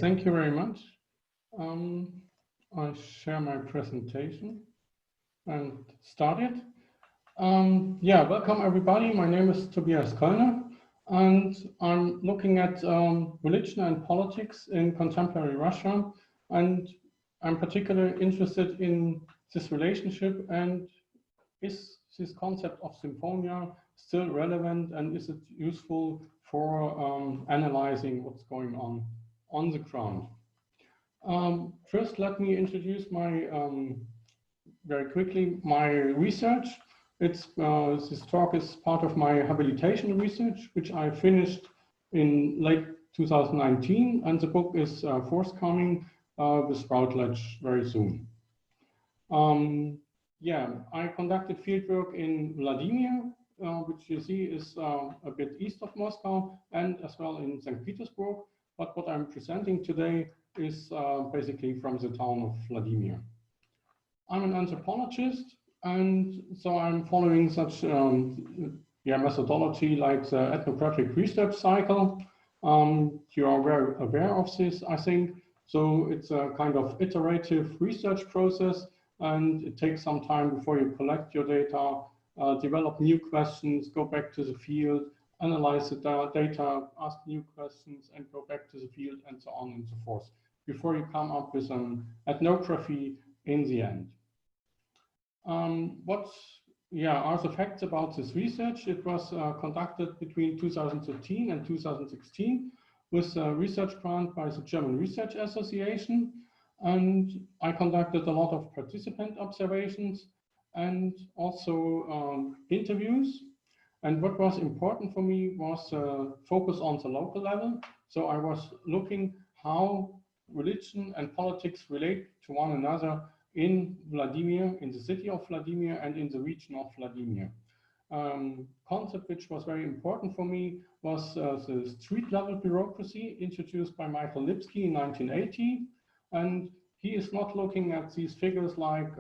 Thank you very much. I share my presentation and start it. Welcome everybody. My name is Tobias Köllner, and I'm looking at religion and politics in contemporary Russia. And I'm particularly interested in this relationship, and is this concept of Symphonia still relevant, and is it useful for analyzing what's going on the ground? First, let me introduce my very quickly my research. This talk is part of my habilitation research, which I finished in late 2019, and the book is forthcoming with Routledge very soon. I conducted fieldwork in Vladimir, which you see is a bit east of Moscow, and as well in St. Petersburg. But what I'm presenting today is basically from the town of Vladimir. I'm an anthropologist, and so I'm following such methodology like the ethnographic research cycle. You are very aware of this, I think. So it's a kind of iterative research process, and it takes some time before you collect your data, develop new questions, go back to the field, analyze the data, ask new questions, and go back to the field, and so on and so forth, before you come up with an ethnography in the end. What are the facts about this research? It was conducted between 2013 and 2016 with a research grant by the German Research Association, and I conducted a lot of participant observations and also interviews. And what was important for me was focus on the local level. So I was looking how religion and politics relate to one another in Vladimir, in the city of Vladimir, and in the region of Vladimir. Concept which was very important for me was the street level bureaucracy introduced by Michael Lipsky in 1980. And he is not looking at these figures like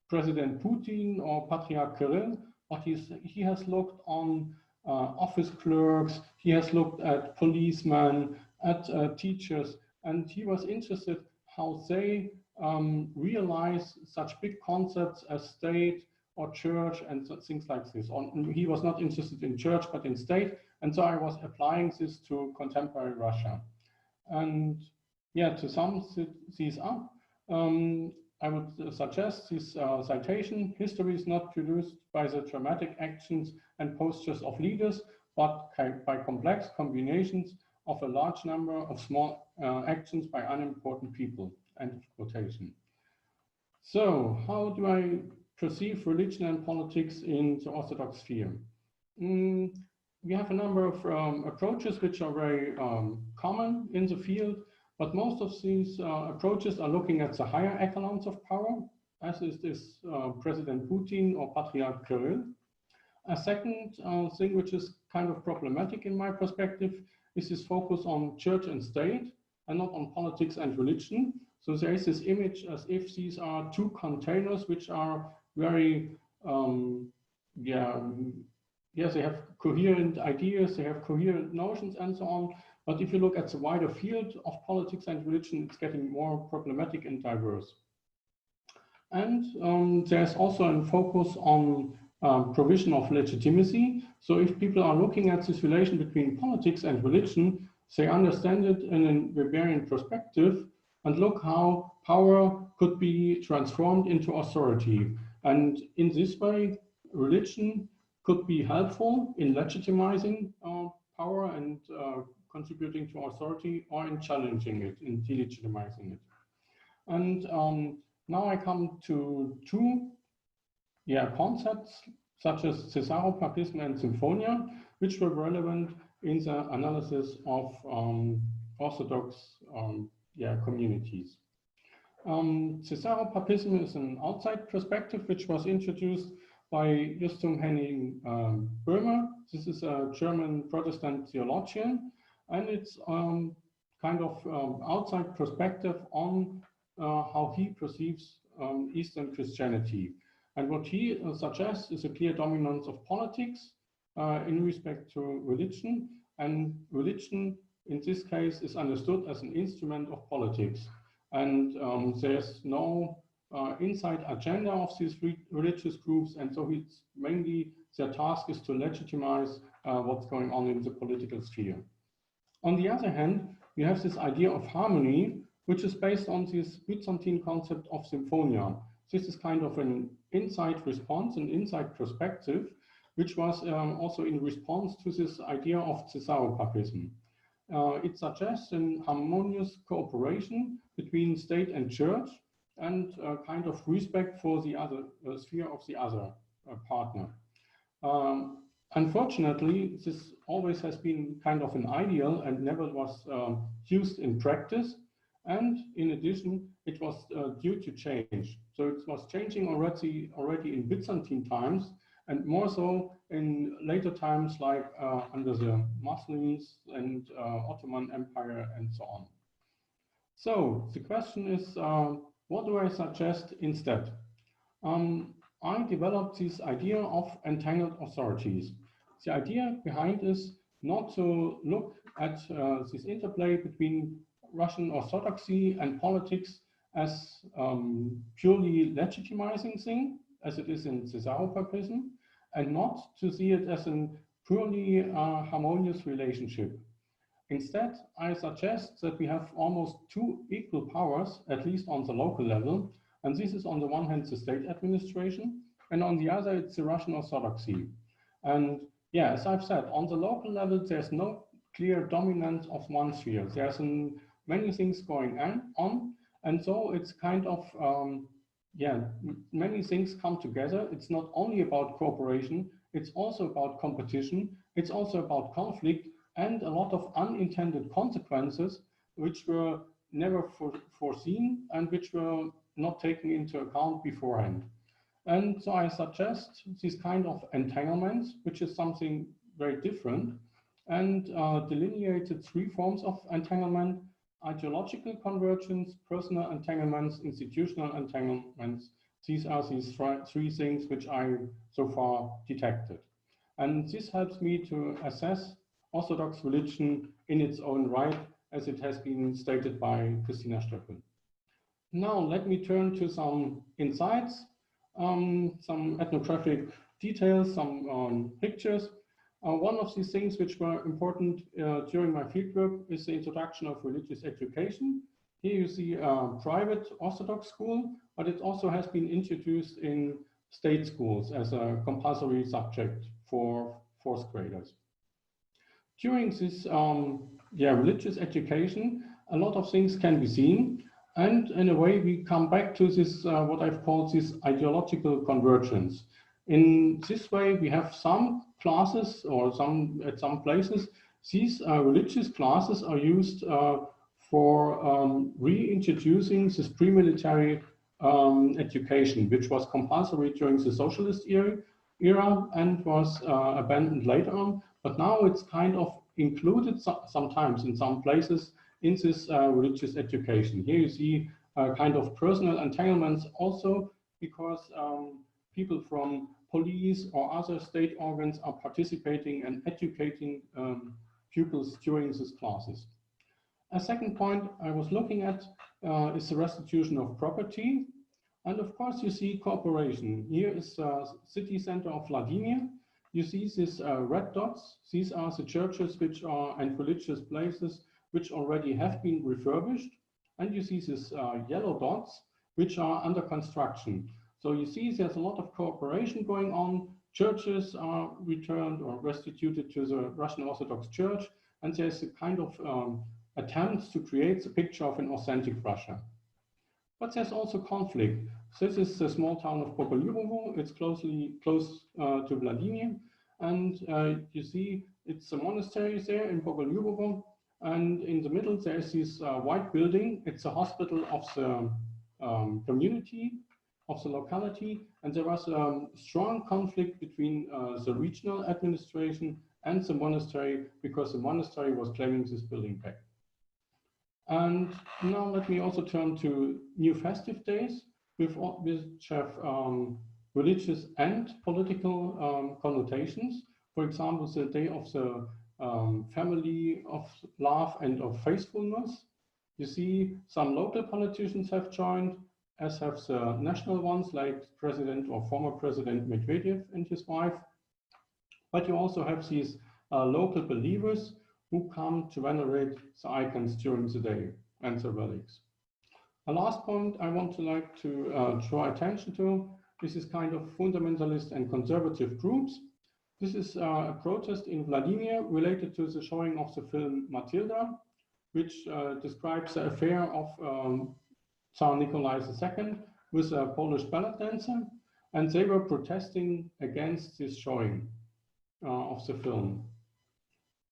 President Putin or Patriarch Kirill, but he has looked on office clerks, he has looked at policemen, at teachers, and he was interested how they realize such big concepts as state or church and things like this. He was not interested in church, but in state, and so I was applying this to contemporary Russia. And to sum these up, I would suggest this citation: history is not produced by the dramatic actions and postures of leaders, but by complex combinations of a large number of small actions by unimportant people. End of quotation. So, how do I perceive religion and politics in the Orthodox sphere? We have a number of approaches which are very common in the field. But most of these approaches are looking at the higher echelons of power, as is this President Putin or Patriarch Kirill. A second thing which is kind of problematic in my perspective is this focus on church and state and not on politics and religion. So there is this image as if these are two containers which are very, they have coherent ideas, they have coherent notions and so on. But if you look at the wider field of politics and religion, it's getting more problematic and diverse. And there's also a focus on provision of legitimacy. So if people are looking at this relation between politics and religion, they understand it in a Weberian perspective and look how power could be transformed into authority. And in this way, religion could be helpful in legitimizing power and contributing to authority, or in challenging it, in delegitimizing it. And now I come to two concepts, such as Caesaropapism and Symphonia, which were relevant in the analysis of Orthodox communities. Caesaropapism is an outside perspective which was introduced by Justus Henning Böhmer. This is a German Protestant theologian, and it's kind of outside perspective on how he perceives Eastern Christianity. And what he suggests is a clear dominance of politics in respect to religion, and religion in this case is understood as an instrument of politics. And there's no inside agenda of these religious groups, and so it's mainly their task is to legitimize what's going on in the political sphere. On the other hand, we have this idea of harmony, which is based on this Byzantine concept of Symphonia. This is kind of an inside response, an inside perspective, which was also in response to this idea of Caesaropapism. It suggests a harmonious cooperation between state and church, and kind of respect for the other sphere of the other partner. Unfortunately, this always has been kind of an ideal and never was used in practice. And in addition, it was due to change. So it was changing already in Byzantine times, and more so in later times, like under the Muslims and Ottoman Empire and so on. So the question is, what do I suggest instead? I developed this idea of entangled authorities. The idea behind is not to look at this interplay between Russian Orthodoxy and politics as purely legitimizing thing, as it is in Caesaropapism, and not to see it as a purely harmonious relationship. Instead, I suggest that we have almost two equal powers, at least on the local level, and this is on the one hand the state administration, and on the other it's the Russian Orthodoxy. And yeah, as I've said, on the local level there's no clear dominance of one sphere. There's many things going on, and so it's kind of, many things come together. It's not only about cooperation, it's also about competition, it's also about conflict, and a lot of unintended consequences which were never foreseen and which were not taken into account beforehand. And so I suggest this kind of entanglements, which is something very different, and delineated three forms of entanglement: ideological convergence, personal entanglements, institutional entanglements. These are these three things which I so far detected. And this helps me to assess Orthodox religion in its own right, as it has been stated by Christina Stöppel. Now let me turn to some insights, some ethnographic details, some pictures. One of these things which were important during my fieldwork is the introduction of religious education. Here you see a private Orthodox school, but it also has been introduced in state schools as a compulsory subject for fourth graders. During this religious education, a lot of things can be seen, and in a way we come back to this, what I've called this ideological convergence. In this way, we have some classes, or at some places, these religious classes are used for reintroducing this pre-military education, which was compulsory during the socialist era and was abandoned later on. But now it's kind of included sometimes in some places in this religious education. Here you see kind of personal entanglements also, because people from police or other state organs are participating and educating pupils during these classes. A second point I was looking at is the restitution of property. And of course you see cooperation. Here is the city center of Vladimir. You see these red dots. These are the churches which are, and religious places which already have been refurbished. And you see these yellow dots which are under construction. So you see there's a lot of cooperation going on. Churches are returned or restituted to the Russian Orthodox Church. And there's a kind of attempt to create the picture of an authentic Russia. But there's also conflict. This is the small town of Pogolyubovo. It's close to Vladimir. And you see it's a monastery there in Pogolyubovo. And in the middle, there's this white building. It's a hospital of the community, of the locality. And there was a strong conflict between the regional administration and the monastery, because the monastery was claiming this building back. And now let me also turn to new festive days, which have religious and political connotations. For example, the day of the family of love and of faithfulness. You see some local politicians have joined, as have the national ones like President or former President Medvedev and his wife. But you also have these local believers who come to venerate the icons during the day and the relics. A last point I want to draw attention to, this is kind of fundamentalist and conservative groups. This is a protest in Vladimir related to the showing of the film Matilda, which describes the affair of Tsar Nikolai II with a Polish ballet dancer, and they were protesting against this showing of the film,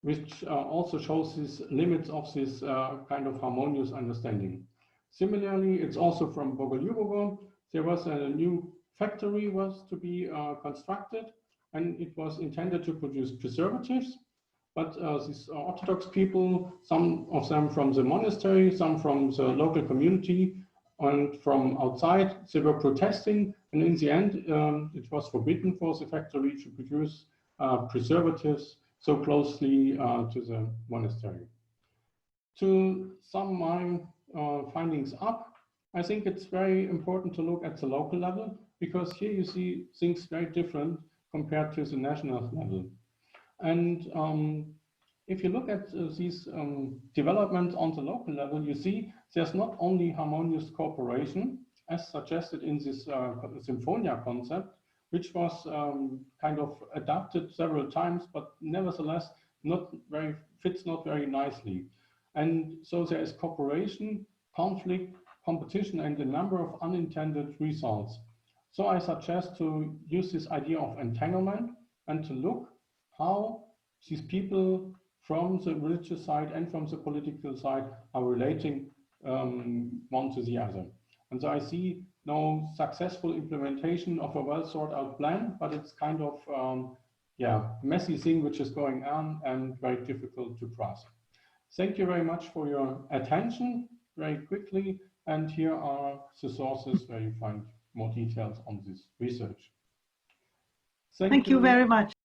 which also shows these limits of this kind of harmonious understanding. Similarly, it's also from Bogolyubovo. There was a new factory was to be constructed, and it was intended to produce preservatives. But these Orthodox people, some of them from the monastery, some from the local community, and from outside, they were protesting. And in the end, it was forbidden for the factory to produce preservatives so closely to the monastery. To sum my findings up, I think it's very important to look at the local level, because here you see things very different compared to the national level. And if you look at these developments on the local level, you see there's not only harmonious cooperation, as suggested in this Symphonia concept, which was kind of adapted several times, but nevertheless fits not very nicely. And so there is cooperation, conflict, competition, and a number of unintended results. So I suggest to use this idea of entanglement and to look how these people from the religious side and from the political side are relating one to the other. And so I see no successful implementation of a well thought out plan, but it's kind of messy thing which is going on and very difficult to grasp. Thank you very much for your attention very quickly. And here are the sources where you find more details on this research. Thank you very much.